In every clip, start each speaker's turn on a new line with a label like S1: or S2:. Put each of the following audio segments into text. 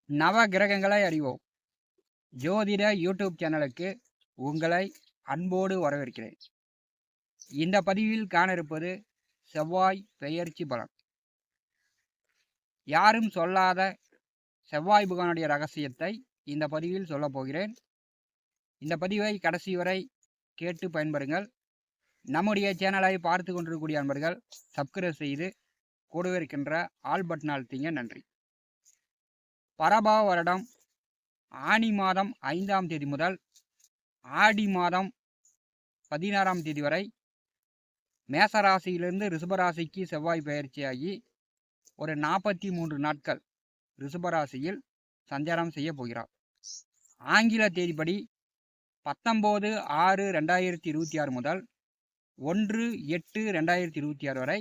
S1: நவ கிரகங்களை அறிவோம் ஜோதிட யூடியூப் சேனலுக்கு உங்களை அன்போடு வரவேற்கிறேன். இந்த பதிவில் காண இருப்பது செவ்வாய் பெயர்ச்சி பலன். யாரும் சொல்லாத செவ்வாய் புகானுடைய ரகசியத்தை இந்த பதிவில் சொல்லப் போகிறேன். இந்த பதிவை கடைசி வரை கேட்டு பயன்பெறுங்கள். நம்முடைய சேனலை பார்த்து கொண்டிருக்கக்கூடிய அன்பர்கள் சப்ஸ்கிரைப் செய்து கூடவே இருக்கின்ற ஆல் பட்டன் அழுத்திங்க. நன்றி. பரபாவ வருடம் ஆனி மாதம் 5ஆம் தேதி முதல் ஆடி மாதம் 16ஆம் தேதி வரை மேசராசியிலிருந்து ரிஷபராசிக்கு செவ்வாய் பயிற்சியாகி ஒரு 43 நாட்கள் ரிஷபராசியில் சஞ்சாரம் செய்ய போகிறார். ஆங்கில தேதிப்படி 19/6/2026 முதல் 1/8/2026 வரை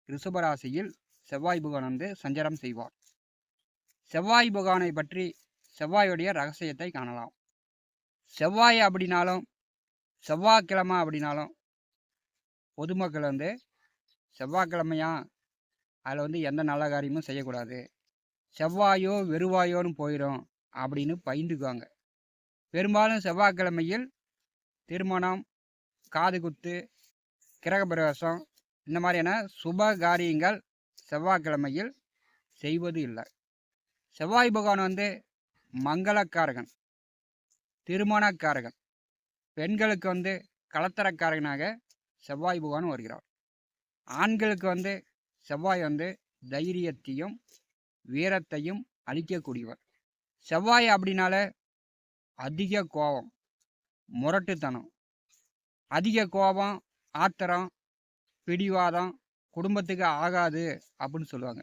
S1: ரிஷபராசியில் செவ்வாய் புகான் வந்து சஞ்சாரம் செய்வார். செவ்வாய் புகானை பற்றி செவ்வாயுடைய ரகசியத்தை காணலாம். செவ்வாய் அப்படின்னாலும் செவ்வாய்க்கிழமை அப்படின்னாலும் பொதுமக்கள் வந்து செவ்வாய்க்கிழமையா அதில் வந்து எந்த நல்ல காரியமும் செய்யக்கூடாது, செவ்வாயோ வெறுவாயோன்னு போயிடும் அப்படின்னு பயந்துக்குவாங்க. பெரும்பாலும் செவ்வாய்க்கிழமையில் திருமணம், காது குத்து, கிரகப்பிரவேசம் இந்த மாதிரியான சுப காரியங்கள் செவ்வாய்க்கிழமையில் செய்வது இல்லை. செவ்வாய் பகவான் வந்து மங்களக்காரகன், திருமணக்காரகன், பெண்களுக்கு வந்து கலத்தரக்காரகனாக செவ்வாய் பகவான் வருகிறார். ஆண்களுக்கு வந்து செவ்வாய் வந்து தைரியத்தையும் வீரத்தையும் அளிக்கக்கூடியவர். செவ்வாய் அப்படின்னால அதிக கோபம், முரட்டுத்தனம், அதிக கோபம், ஆத்திரம், பிடிவாதம் குடும்பத்துக்கு ஆகாது அப்படின்னு சொல்லுவாங்க.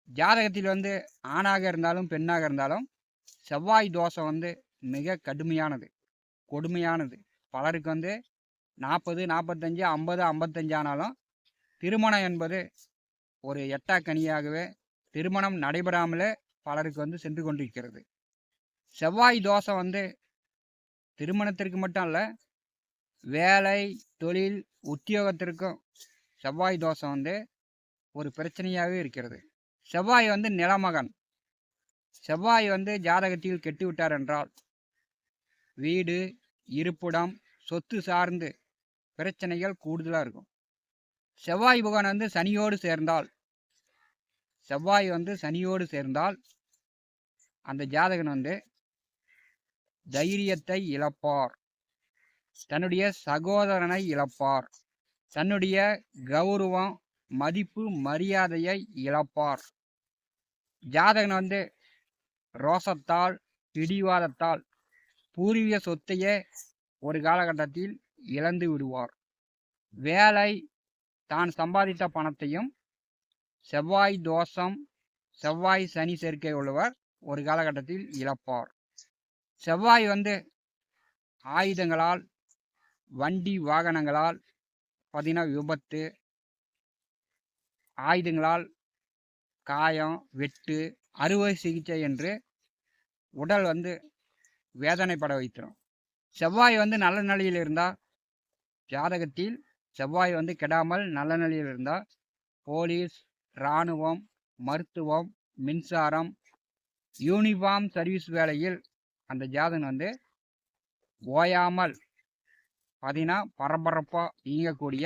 S1: ஜாதகத்தில் வந்து ஆணாக இருந்தாலும் பெண்ணாக இருந்தாலும் செவ்வாய் தோஷம் வந்து மிக கடுமையானது, கொடுமையானது. பலருக்கு வந்து 40, 45, 50, 55 ஆனாலும் திருமணம் என்பது ஒரு எட்டாக்கனியாகவே திருமணம் நடைபெறாமலே பலருக்கு வந்து சென்று கொண்டிருக்கிறது. செவ்வாய் தோஷம் வந்து திருமணத்திற்கு மட்டும் இல்லை, வேலை, தொழில், உத்தியோகத்திற்கும் செவ்வாய் தோஷம் வந்து ஒரு பிரச்சனையாகவே இருக்கிறது. செவ்வாய் வந்து நிலமகன். செவ்வாய் வந்து ஜாதகத்தில் கெட்டுவிட்டார் என்றால் வீடு, இருப்பிடம், சொத்து சார்ந்து பிரச்சனைகள் கூடுதலாக இருக்கும். செவ்வாய் புகான் வந்து சனியோடு சேர்ந்தால் அந்த ஜாதகன் வந்து தைரியத்தை இழப்பார், தன்னுடைய சகோதரனை இழப்பார், தன்னுடைய கௌரவம், மதிப்பு, மரியாதையை இழப்பார். ஜாதகன் வந்து ரோசத்தால், பிடிவாதத்தால் பூர்வீக சொத்தையே ஒரு காலகட்டத்தில் இழந்து விடுவார். வேலை, தான் சம்பாதித்த பணத்தையும் செவ்வாய் தோஷம், செவ்வாய் சனி சேர்க்கை உள்ளவர் ஒரு காலகட்டத்தில் இழப்பார். செவ்வாய் வந்து ஆயுதங்களால், வண்டி வாகனங்களால் பார்த்தீங்கன்னா விபத்து, ஆயுதங்களால் காயம், வெட்டு, அறுவை சிகிச்சை என்று உடல் வந்து வேதனைப்பட வைத்திரும். செவ்வாய் வந்து நல்ல நிலையில் இருந்தால், ஜாதகத்தில் செவ்வாய் வந்து கெடாமல் நல்ல நிலையில் இருந்தால் போலீஸ், இராணுவம், மருத்துவம், மின்சாரம், யூனிஃபார்ம் சர்வீஸ் வேலையில் அந்த ஜாதகன் வந்து ஓயாமல் பார்த்தீங்கன்னா பரபரப்பாக இயங்கக்கூடிய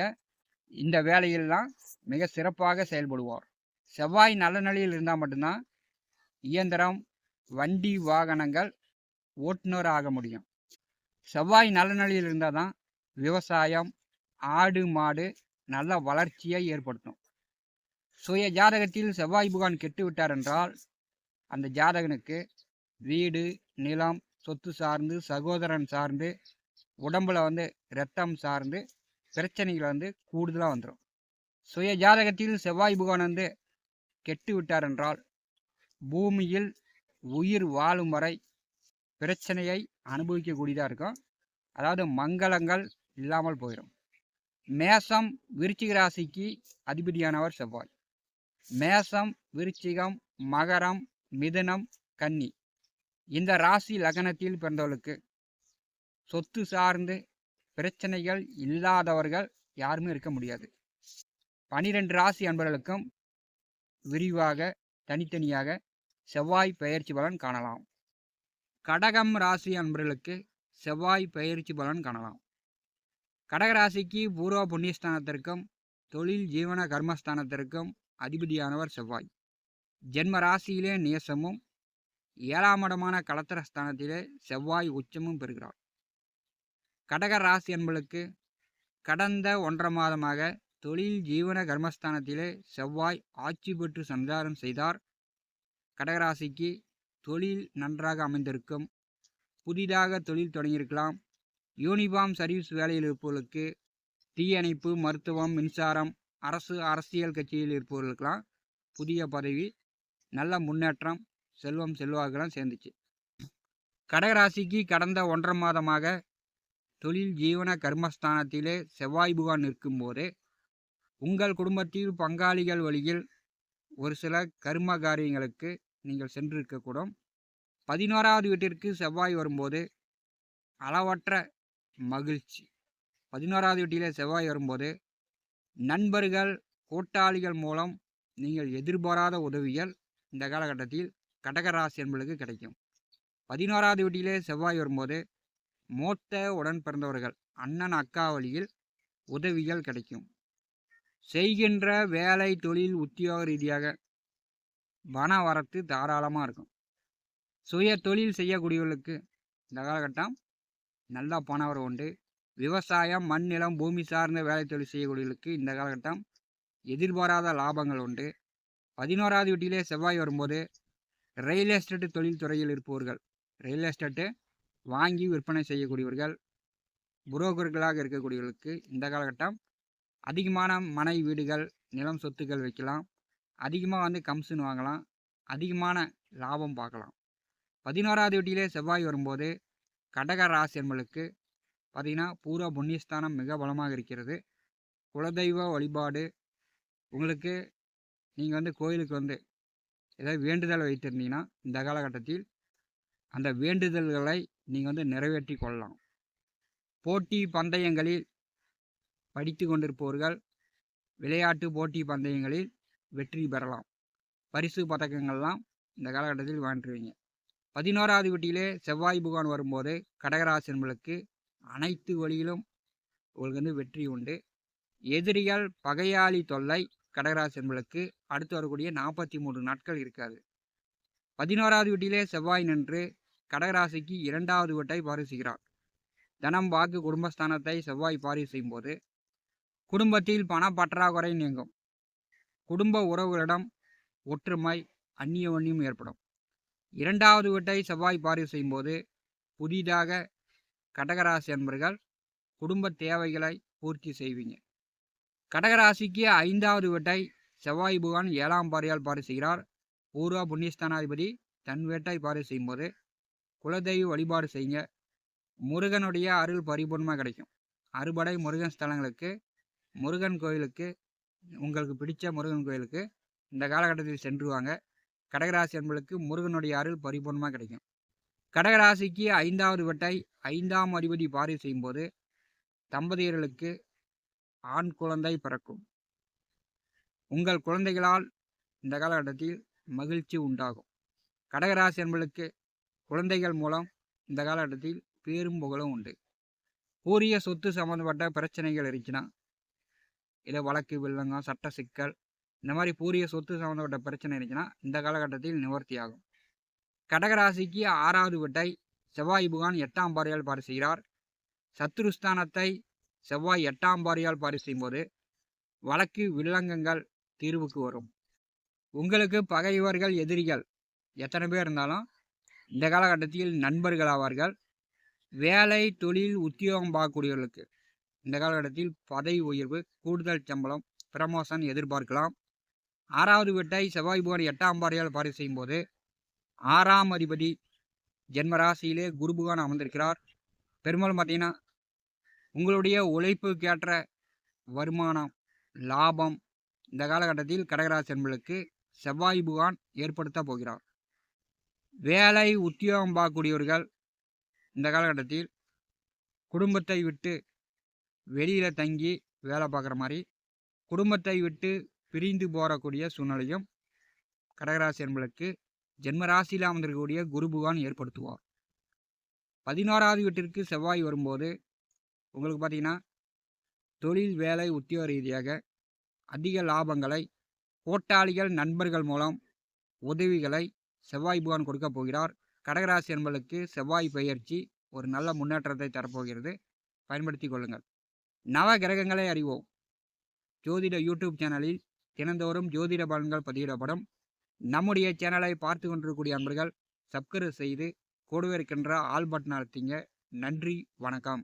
S1: இந்த வேலையில்லாம் மிக சிறப்பாக செயல்படுவார். செவ்வாய் நல்ல நிலையில் இருந்தால் மட்டும்தான் இயந்திரம், வண்டி வாகனங்கள் ஓட்டுநர் ஆக முடியும். செவ்வாய் நல்ல நிலையில் இருந்தால் தான் விவசாயம், ஆடு மாடு நல்ல வளர்ச்சியை ஏற்படுத்தும். சுய ஜாதகத்தில் செவ்வாய் புகான் கெட்டு விட்டார் என்றால் அந்த ஜாதகனுக்கு வீடு, நிலம், சொத்து சார்ந்து, சகோதரன் சார்ந்து, உடம்புல வந்து இரத்தம் சார்ந்து பிரச்சனைகள் வந்து கூடுதலாக வந்துடும். சுய ஜாதகத்தில் செவ்வாய் புகான் வந்து கெட்டு விட்டார் என்றால் பூமியில் உயிர் வாழும் வரை பிரச்சனையை அனுபவிக்கக்கூடியதாக இருக்கும். அதாவது மங்களங்கள் இல்லாமல் போயிடும். மேசம், விருச்சிக ராசிக்கு அதிபதியானவர் செவ்வாய். மேசம், விருச்சிகம், மகரம், மிதுனம், கன்னி இந்த ராசி லக்னத்தில் பிறந்தவர்களுக்கு சொத்து சார்ந்து பிரச்சனைகள் இல்லாதவர்கள் யாருமே இருக்க முடியாது. 12 ராசி அன்பர்களுக்கும் விரிவாக தனித்தனியாக செவ்வாய் பெயர்ச்சி பலன் காணலாம். கடகம் ராசி அன்பர்களுக்கு செவ்வாய் பெயர்ச்சி பலன் காணலாம். கடகராசிக்கு பூர்வ புண்ணியஸ்தானத்திற்கும் தொழில் ஜீவன கர்மஸ்தானத்திற்கும் அதிபதியானவர் செவ்வாய். ஜென்ம ராசியிலே நேசமும் 7ஆம் இடமான கலத்திரஸ்தானத்திலே செவ்வாய் உச்சமும் பெறுகிறார். கடக ராசி அன்பர்களுக்கு கடந்த 1.5 மாதமாக தொழில் ஜீவன கர்மஸ்தானத்திலே செவ்வாய் ஆட்சி பெற்று சஞ்சாரம் செய்தார். கடகராசிக்கு தொழில் நன்றாக அமைந்திருக்கும். புதிதாக தொழில் தொடங்கியிருக்கலாம். யூனிஃபார்ம் சர்வீஸ் வேலையில் இருப்பவர்களுக்கு, தீயணைப்பு, மருத்துவம், மின்சாரம், அரசியல் கட்சியில் இருப்பவர்களுக்கெல்லாம் புதிய பதவி, நல்ல முன்னேற்றம், செல்வம் செல்வாக்கெல்லாம் சேர்ந்துச்சு. கடகராசிக்கு கடந்த 1.5 மாதமாக தொழில் ஜீவன கர்மஸ்தானத்திலே செவ்வாய் புகான் நிற்கும்போது உங்கள் குடும்பத்தில் பங்காளிகள் வழியில் ஒரு சில கர்ம காரியங்களுக்கு நீங்கள் சென்றிருக்கக்கூடும். 11வது வீட்டிற்கு செவ்வாய் வரும்போது அளவற்ற மகிழ்ச்சி. 11வது வீட்டிலே செவ்வாய் வரும்போது நண்பர்கள், கூட்டாளிகள் மூலம் நீங்கள் எதிர்பாராத உதவிகள் இந்த காலகட்டத்தில் கடகராசி என்பதற்கு கிடைக்கும். 11வது வீட்டிலே செவ்வாய் வரும்போது மூத்த உடன் பிறந்தவர்கள், அண்ணன் அக்கா வழியில் உதவிகள் கிடைக்கும். செய்கின்ற வேலை, தொழில், உத்தியோக ரீதியாக பண வரத்து தாராளமாக இருக்கும். சுய தொழில் செய்யக்கூடியவர்களுக்கு இந்த காலகட்டம் நல்லா பண வரவு உண்டு. விவசாயம், மண், நிலம், பூமி சார்ந்த வேலை தொழில் செய்யக்கூடியவர்களுக்கு இந்த காலகட்டம் எதிர்பாராத லாபங்கள் உண்டு. 11வது வீட்டிலே செவ்வாய் வரும்போது ரியல் எஸ்டேட் தொழில் துறையில் இருப்பவர்கள், ரியல் எஸ்டேட்டு வாங்கி விற்பனை செய்யக்கூடியவர்கள், புரோக்கர்களாக இருக்கக்கூடியவர்களுக்கு இந்த காலகட்டம் அதிகமான மனை, வீடுகள், நிலம், சொத்துக்கள் வைக்கலாம். அதிகமாக கமிஷன் வாங்கலாம். அதிகமான லாபம் பார்க்கலாம். 11வது வீட்டிலே செவ்வாய் வரும்போது கடக ராசி என்பதற்கு பார்த்திங்கன்னா பூர்வ புண்ணியஸ்தானம் மிக பலமாக இருக்கிறது. குலதெய்வ வழிபாடு, உங்களுக்கு நீங்கள் கோயிலுக்கு ஏதாவது வேண்டுதல் வைத்திருந்தீங்கன்னா இந்த காலகட்டத்தில் அந்த வேண்டுதல்களை நீங்கள் நிறைவேற்றி கொள்ளலாம். போட்டி பந்தயங்களில் படித்து கொண்டிருப்பவர்கள் விளையாட்டு போட்டி பந்தயங்களில் வெற்றி பெறலாம். பரிசு பதக்கங்கள்லாம் இந்த காலகட்டத்தில் வாங்கிடுவீங்க. 11வது வீட்டிலே செவ்வாய் புகான் வரும்போது கடகராசி என்பதற்கு அனைத்து வழியிலும் உங்களுக்கு வெற்றி உண்டு. எதிரிகள், பகையாளி தொல்லை கடகராசி என்பதற்கு அடுத்து வரக்கூடிய 43 நாட்கள் இருக்காது. 11வது வீட்டிலே செவ்வாய் நின்று கடகராசிக்கு 2வது வீட்டை பார்வை செய்கிறார். தனம், வாக்கு, குடும்பஸ்தானத்தை செவ்வாய் பார்வை செய்யும் போது குடும்பத்தில் பண பற்றாக்குறை நீங்கும். குடும்ப உறவுகளிடம் ஒற்றுமை, அந்நியோன்யம் ஏற்படும். 2வது வீட்டை செவ்வாய் பார்வை செய்யும் போது புதிதாக கடகராசி அன்பர்கள் குடும்ப தேவைகளை பூர்த்தி செய்வீங்க. கடகராசிக்கு 5வது வீட்டை செவ்வாய் புகான் 7ஆம் பார்வையால் பார்வை செய்கிறார். பூர்வ புண்ணியஸ்தானாதிபதி தன் வீட்டை பார்வை செய்யும்போது குலதெய்வ வழிபாடு செய்யுங்க. முருகனுடைய அருள் பரிபூர்ணமாக கிடைக்கும். அறுபடை முருகன் ஸ்தலங்களுக்கு, முருகன் கோயிலுக்கு, உங்களுக்கு பிடிச்ச முருகன் கோயிலுக்கு இந்த காலகட்டத்தில் சென்றுவாங்க. கடகராசி என்பதற்கு முருகனுடைய அருள் பரிபூர்ணமாக கிடைக்கும். கடகராசிக்கு 5வது வீட்டை 5ஆம் அதிபதி பார்வை செய்யும்போது தம்பதியர்களுக்கு ஆண் குழந்தை பிறக்கும். உங்கள் குழந்தைகளால் இந்த காலகட்டத்தில் மகிழ்ச்சி உண்டாகும். கடகராசி என்பதற்கு குழந்தைகள் மூலம் இந்த காலகட்டத்தில் பேரும் புகழும் உண்டு. பூரிய சொத்து சம்மந்தப்பட்ட பிரச்சனைகள் இருந்துச்சுன்னா, இல்லை வழக்கு, வில்லங்கம், சட்ட சிக்கல், இந்த மாதிரி பூரிய சொத்து சம்மந்தப்பட்ட பிரச்சனை இருந்துச்சுன்னா இந்த காலகட்டத்தில் நிவர்த்தி ஆகும். கடகராசிக்கு 6வது வீட்டை செவ்வாய் புகான் 8ஆம் பார்வையால் பார்வை செய்கிறார். சத்துருஸ்தானத்தை செவ்வாய் 8ஆம் பார்வையால் பார்வை செய்யும்போது வழக்கு, வில்லங்கங்கள் தீர்வுக்கு வரும். உங்களுக்கு பகைவர்கள், எதிரிகள் எத்தனை பேர் இருந்தாலும் இந்த காலகட்டத்தில் நண்பர்கள் ஆவார்கள். வேலை, தொழில், உத்தியோகம் பார்க்கக்கூடியவர்களுக்கு இந்த காலகட்டத்தில் பதவி உயர்வு, கூடுதல் சம்பளம், ப்ரமோஷன் எதிர்பார்க்கலாம். 6வது வீட்டை செவ்வாய் புகான் 8ஆம் பார்வையால் பார்வை செய்யும்போது 6ஆம் அதிபதி ஜென்மராசியிலே குரு புகான் அமர்ந்திருக்கிறார். பெரும்பாலும் பார்த்தீங்கன்னா உங்களுடைய உழைப்புக்கேற்ற வருமானம், லாபம் இந்த காலகட்டத்தில் கடகராசி என்பதற்கு செவ்வாய் புகான் ஏற்படுத்த போகிறார். வேலை, உத்தியோகம் பார்க்கக்கூடியவர்கள் இந்த காலகட்டத்தில் குடும்பத்தை விட்டு வெளியில் தங்கி வேலை பார்க்குற மாதிரி, குடும்பத்தை விட்டு பிரிந்து போகக்கூடிய சூழ்நிலையும் கடகராசி என்பதற்கு ஜென்ம ராசியில் அமர்ந்திருக்கக்கூடிய குரு பகவான் ஏற்படுத்துவார். 11வது வீட்டிற்கு செவ்வாய் வரும்போது உங்களுக்கு பார்த்தீங்கன்னா தொழில் வேலை உத்தியோக ரீதியாக அதிக லாபங்களை, போட்டாளிகள் நண்பர்கள் மூலம் உதவிகளை செவ்வாய் பகவான் கொடுக்க போகிறார். கடகராசி என்பதற்கு செவ்வாய் பெயர்ச்சி ஒரு நல்ல முன்னேற்றத்தை தரப்போகிறது. பயன்படுத்திக் கொள்ளுங்கள். நவ கிரகங்களை அறிவோம் ஜோதிட யூடியூப் சேனலில் தினந்தோறும் ஜோதிட பலன்கள் பதிவிடப்படும். நம்முடைய சேனலை பார்த்து கொண்டிருக்கக்கூடிய அன்பர்கள் சப்ஸ்கிரைப் செய்து கூடவே இருக்கின்ற ஆல் பட்டன் அழுத்திங்க. நன்றி, வணக்கம்.